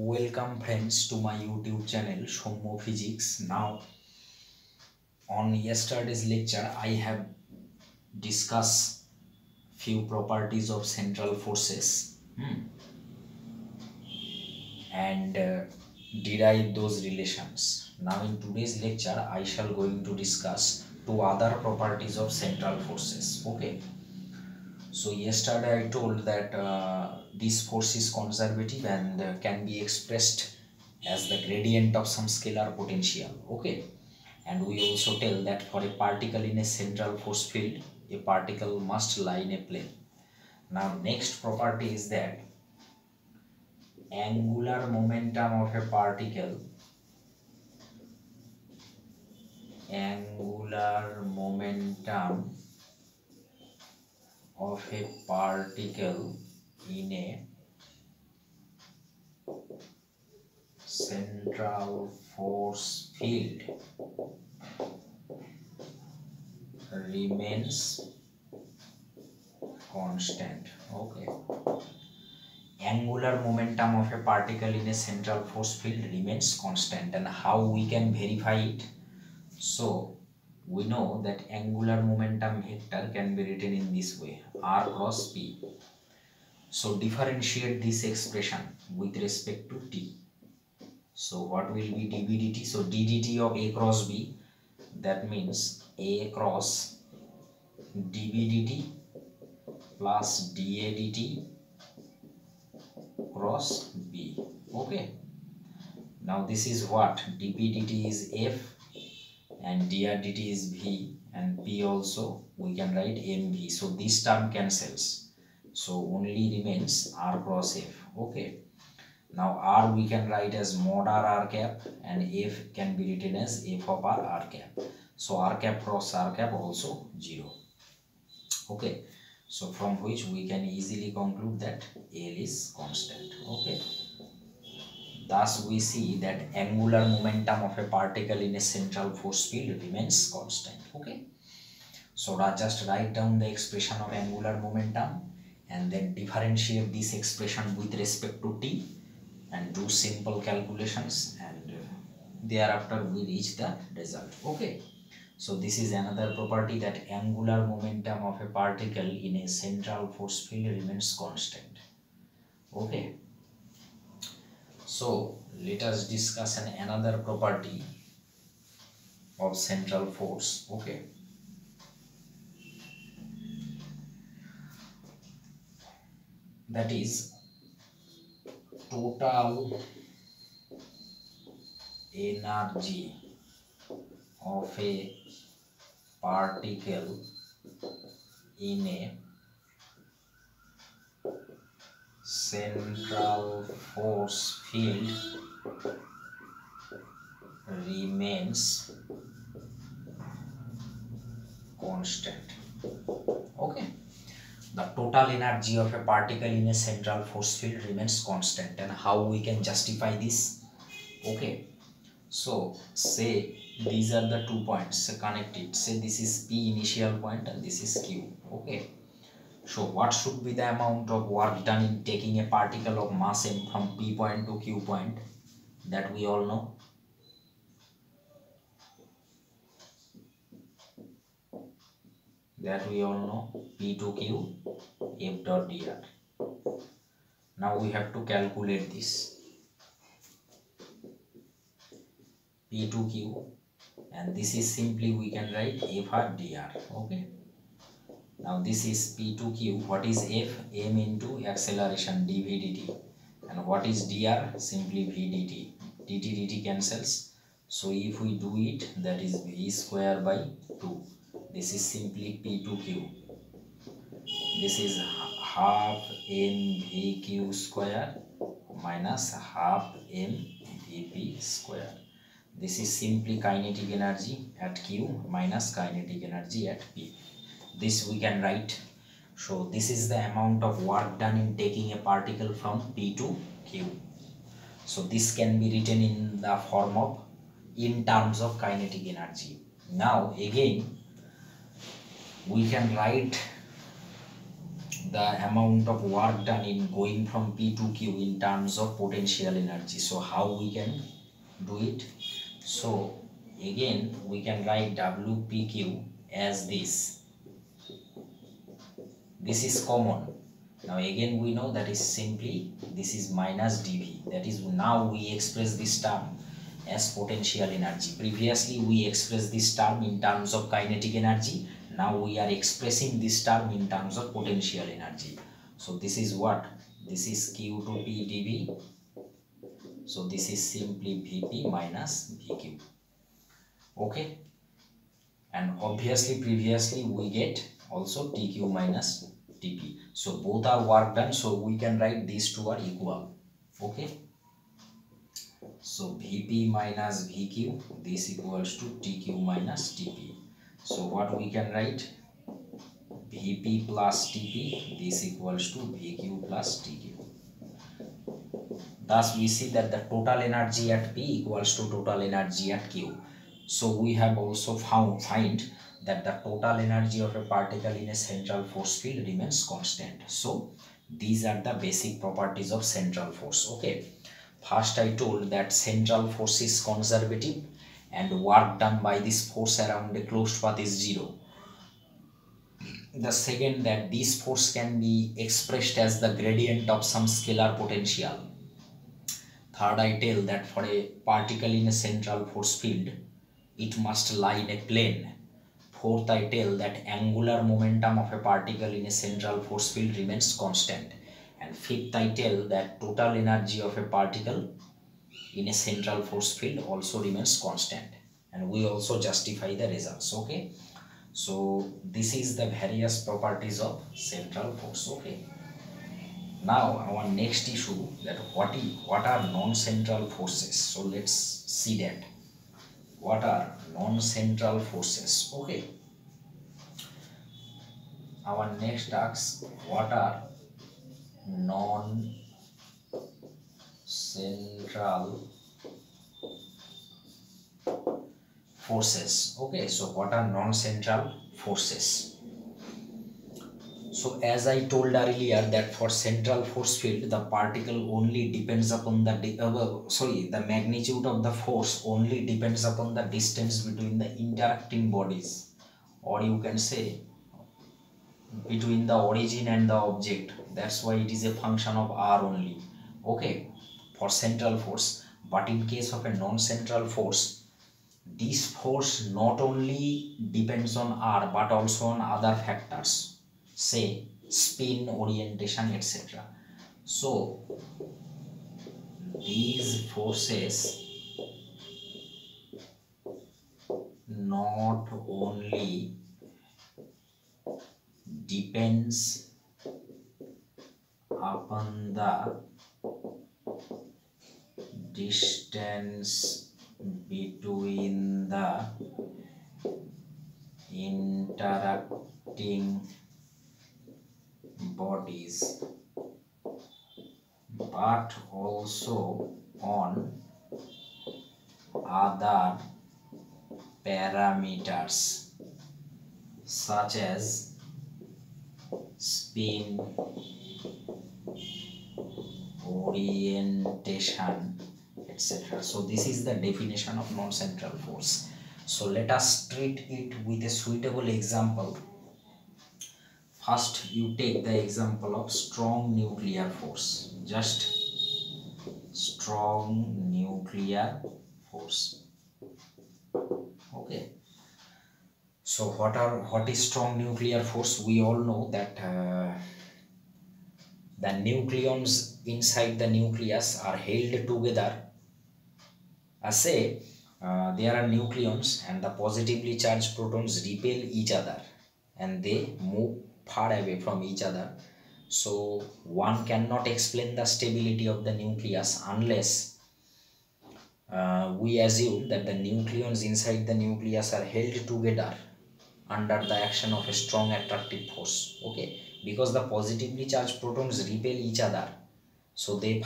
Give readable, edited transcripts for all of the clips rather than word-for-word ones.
Welcome friends to my YouTube channel Sommo Physics. Now on yesterday's lecture I have discussed few properties of central forces and derive those relations. Now in today's lecture I shall going to discuss two other properties of central forces. Okay. So yesterday I told that this force is conservative and can be expressed as the gradient of some scalar potential. Okay. And we also tell that for a particle in a central force field, a particle must lie in a plane. Now next property is that angular momentum of a particle in a central force field remains constant. Okay. Angular momentum of a particle in a central force field remains constant, and how we can verify it? So we know that angular momentum vector can be written in this way, r cross p. So differentiate this expression with respect to t. So what will be dB dt? So d dt of a cross b, that means a cross dB dt plus dA dt cross b. Okay. Now this is what? dP dt is f and dr dt is v, and p also we can write mv. So this term cancels. So only remains r cross f. Okay. Now r we can write as mod r cap, and f can be written as f of r cap. So r cap cross r cap also 0. Okay. So from which we can easily conclude that L is constant. Okay. Thus we see that angular momentum of a particle in a central force field remains constant. Okay. So just write down the expression of angular momentum and then differentiate this expression with respect to t and do simple calculations, and thereafter we reach the result. Okay. So this is another property, that angular momentum of a particle in a central force field remains constant. Okay. So let us discuss another property of central force. Okay. That is total energy of a particle in a central force field remains constant. Okay. The total energy of a particle in a central force field remains constant, and how we can justify this? Okay. So say these are the 2 points connected. Say this is P initial point and this is Q. Okay. So what should be the amount of work done in taking a particle of mass m from P point to Q point? That we all know. P to Q f dot dr. Now we have to calculate this. P to Q, and this is simply we can write f r dr. Okay. Now this is P to Q. What is f? M into acceleration dv dt. And what is dr? Simply v dt. dt dt cancels. So if we do it, that is v square by 2. This is simply P to Q. This is half mvq square minus half mvp square. This is simply kinetic energy at Q minus kinetic energy at P. This we can write. So this is the amount of work done in taking a particle from P to Q. So this can be written in the form of, in terms of kinetic energy. Now again we can write the amount of work done in going from P to Q in terms of potential energy. So how we can do it? So again we can write WPQ as this. This is common. Now again we know that is simply this is minus dV. That is, now we express this term as potential energy. Previously we expressed this term in terms of kinetic energy. Now we are expressing this term in terms of potential energy. So this is what? This is Q to P dV. So this is simply Vp minus Vq. Okay. And obviously previously we get also TQ minus TP. So both are work done. So we can write these two are equal. Okay. So Vp minus Vq, this equals to TQ minus TP. So what we can write? Vp plus Tp, this equals to Vq plus Tq. Thus we see that the total energy at P equals to total energy at Q. So we have also find that the total energy of a particle in a central force field remains constant. So these are the basic properties of central force. Okay. First I told that central force is conservative and work done by this force around a closed path is zero. The second, that this force can be expressed as the gradient of some scalar potential. Third, I tell that for a particle in a central force field, it must lie in a plane. Fourth, I tell that angular momentum of a particle in a central force field remains constant. And fifth, I tell that total energy of a particle in a central force field also remains constant. And we also justify the results. Okay. So this is the various properties of central force. Okay. Now our next issue, that what are non-central forces. So let's see that. What are non-central forces? Okay. Our next task, what are non-central forces? Okay, so what are non-central forces? So as I told earlier that for central force field, the particle only depends upon the the magnitude of the force only depends upon the distance between the interacting bodies, or you can say between the origin and the object. That's why it is a function of r only. Okay, for central force. But in case of a non-central force, this force not only depends on r but also on other factors, say spin, orientation, etc. So these forces not only depends upon the distance between the interacting bodies but also on other parameters such as spin, orientation, etc. So this is the definition of non-central force. So let us treat it with a suitable example. First you take the example of strong nuclear force. Just strong nuclear force. Okay. So what is strong nuclear force? We all know that the nucleons inside the nucleus are held together. Say there are nucleons and the positively charged protons repel each other and they move far away from each other. So one cannot explain the stability of the nucleus unless we assume that the nucleons inside the nucleus are held together under the action of a strong attractive force. Okay, because the positively charged protons repel each other, so they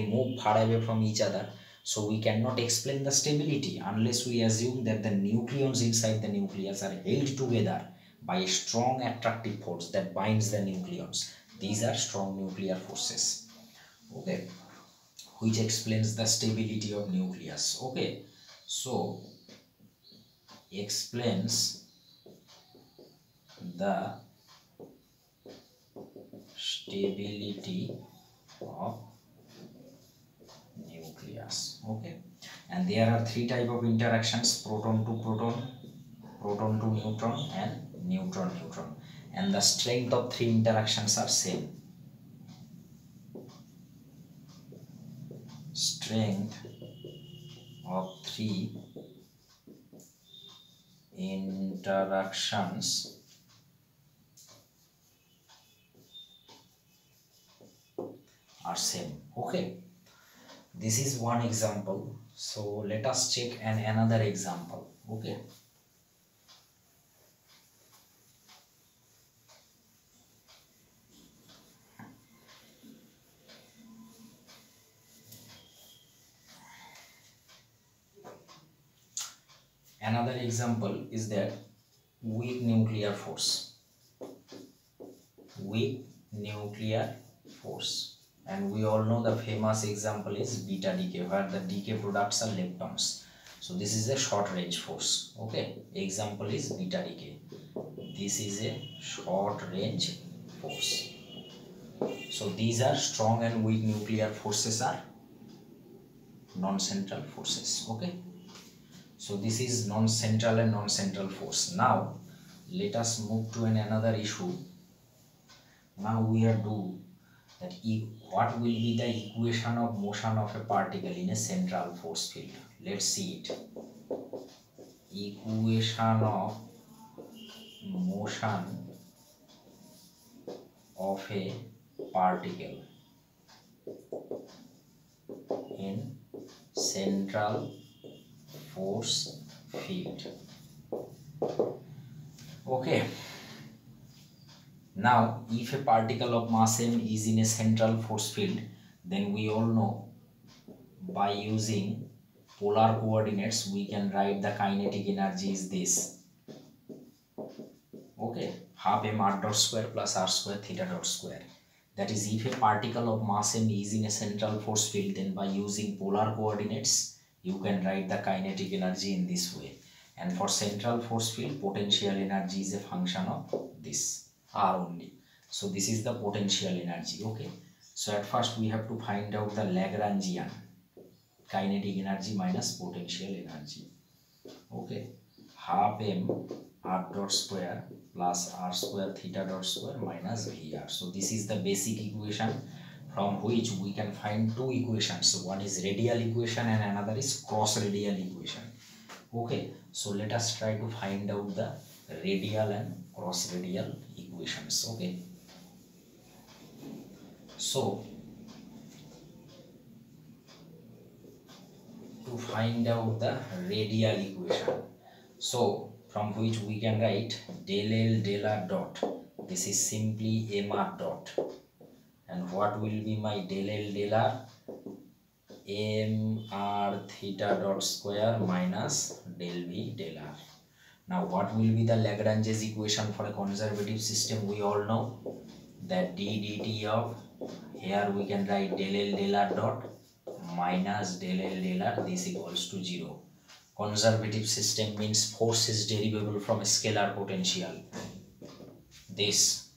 move far away from each other. So we cannot explain the stability unless we assume that the nucleons inside the nucleus are held together by a strong attractive force that binds the nucleons. These are strong nuclear forces, okay, which explains the stability of nucleus. Okay, so explains the stability of nucleus. Okay, and there are three type of interactions: proton to proton, proton to neutron, and neutron neutron, and the strength of three interactions are same. Strength of three interactions are same. Okay, this is one example. So let us check another example. Okay, another example is that weak nuclear force. Weak nuclear force, and we all know the famous example is beta decay, where the decay products are leptons. So this is a short range force. Okay, example is beta decay. This is a short range force. So these are strong and weak nuclear forces are non-central forces. Okay, so this is non-central and non-central force. Now let us move to another issue. Now we are do that what will be the equation of motion of a particle in a central force field. Let's see it. Equation of motion of a particle in central force field. Okay, now if a particle of mass m is in a central force field, then we all know by using polar coordinates we can write the kinetic energy is this. Okay, half m r dot square plus r square theta dot square. That is, if a particle of mass m is in a central force field, then by using polar coordinates you can write the kinetic energy in this way. And for central force field, potential energy is a function of this r only. So this is the potential energy. Okay, so at first we have to find out the Lagrangian kinetic energy minus potential energy. Okay, half m r dot square plus r square theta dot square minus vr. So this is the basic equation from which we can find two equations. So one is radial equation and another is cross radial equation. Okay, so let us try to find out the radial and cross radial equations. Okay, so to find out the radial equation, so from which we can write del L del R dot. This is simply mr dot, and what will be my del L del R? mr theta dot square minus del V del R. Now what will be the Lagrange's equation for a conservative system? We all know that d dt of, here we can write del L del R dot minus del L del R, this equals to 0. Conservative system means force is derivable from a scalar potential. This.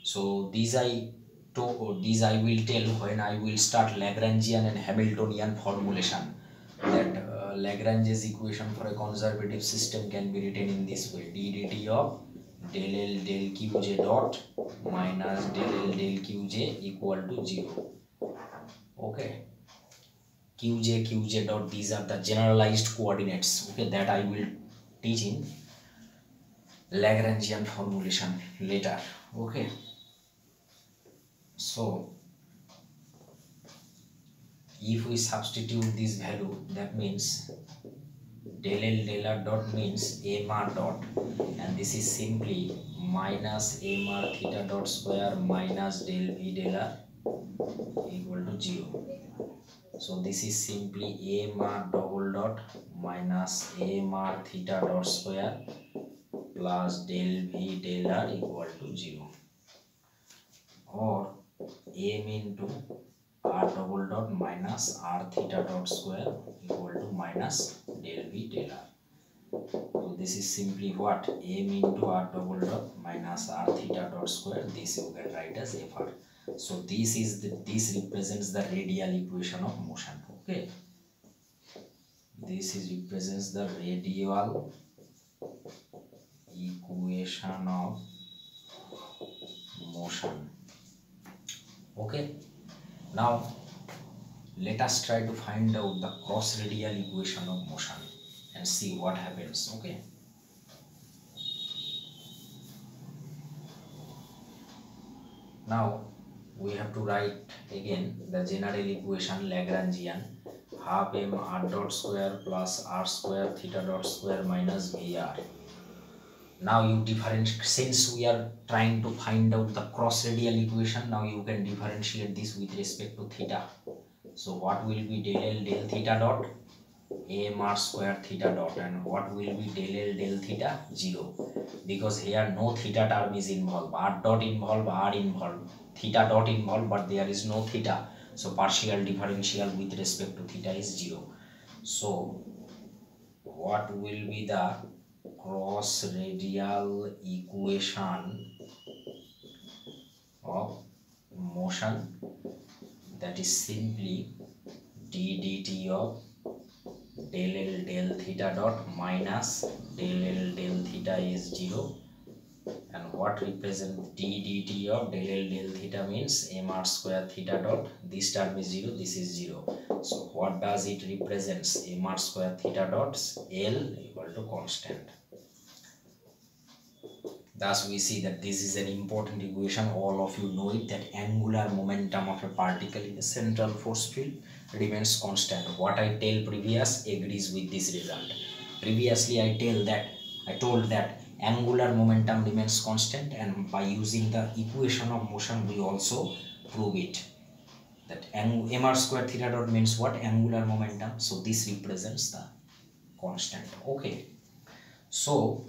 So these I will tell when I will start Lagrangian and Hamiltonian formulation. That Lagrange's equation for a conservative system can be written in this way: d dt of del L del Qj dot minus del L del Qj equal to 0. Okay, Qj dot, these are the generalized coordinates. Okay, that I will teach in Lagrangian formulation later. Okay, so if we substitute this value, that means del L del R dot means mr dot, and this is simply minus mr theta dot square minus del V del R equal to 0. So this is simply mr double dot minus mr theta dot square plus del V del R equal to 0, or m into r double dot minus r theta dot square equal to minus del V del R. So this is simply what? M into r double dot minus r theta dot square. This you can write as Fr. So this represents the radial equation of motion. Okay. This represents the radial equation of motion. Okay. Now let us try to find out the cross radial equation of motion and see what happens. Okay. Now we have to write again the general equation Lagrangian, half m r dot square plus r square theta dot square minus Vr. Now you differentiate, since we are trying to find out the cross radial equation, now you can differentiate this with respect to theta. So what will be del L del theta dot? M r square theta dot, and what will be del L del theta? 0, because here no theta term is involved. R dot involved, R involved, theta dot involved, but there is no theta. So partial differential with respect to theta is 0. So what will be the cross radial equation of motion? That is simply d dt of del L del theta dot minus del L del theta is 0, and what represents d dt of del L del theta means m r square theta dot. This term is 0, this is 0. So what does it represents? M r square theta dot L equal to constant. Thus we see that this is an important equation. All of you know it, that angular momentum of a particle in a central force field remains constant. What I tell previous agrees with this result. Previously I told that angular momentum remains constant, and by using the equation of motion we also prove it. That m r square theta dot means what? Angular momentum. So this represents the constant. Okay. So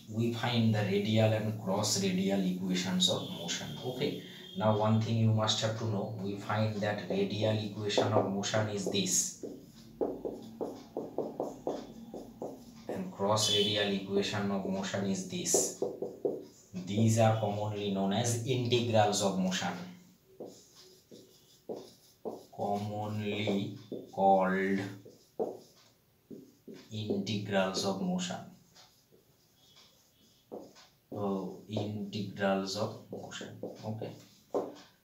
we find the radial and cross radial equations of motion. Okay. Now one thing you must have to know, we find that radial equation of motion is this, and cross radial equation of motion is this. These are commonly known as integrals of motion, commonly called integrals of motion. Integrals of motion. Okay.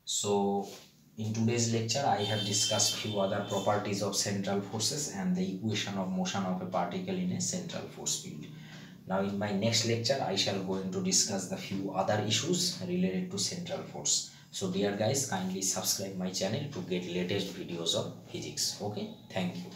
So in today's lecture I have discussed few other properties of central forces and the equation of motion of a particle in a central force field. Now in my next lecture I shall going to discuss the few other issues related to central force. So dear guys, kindly subscribe my channel to get latest videos of physics. Okay, thank you.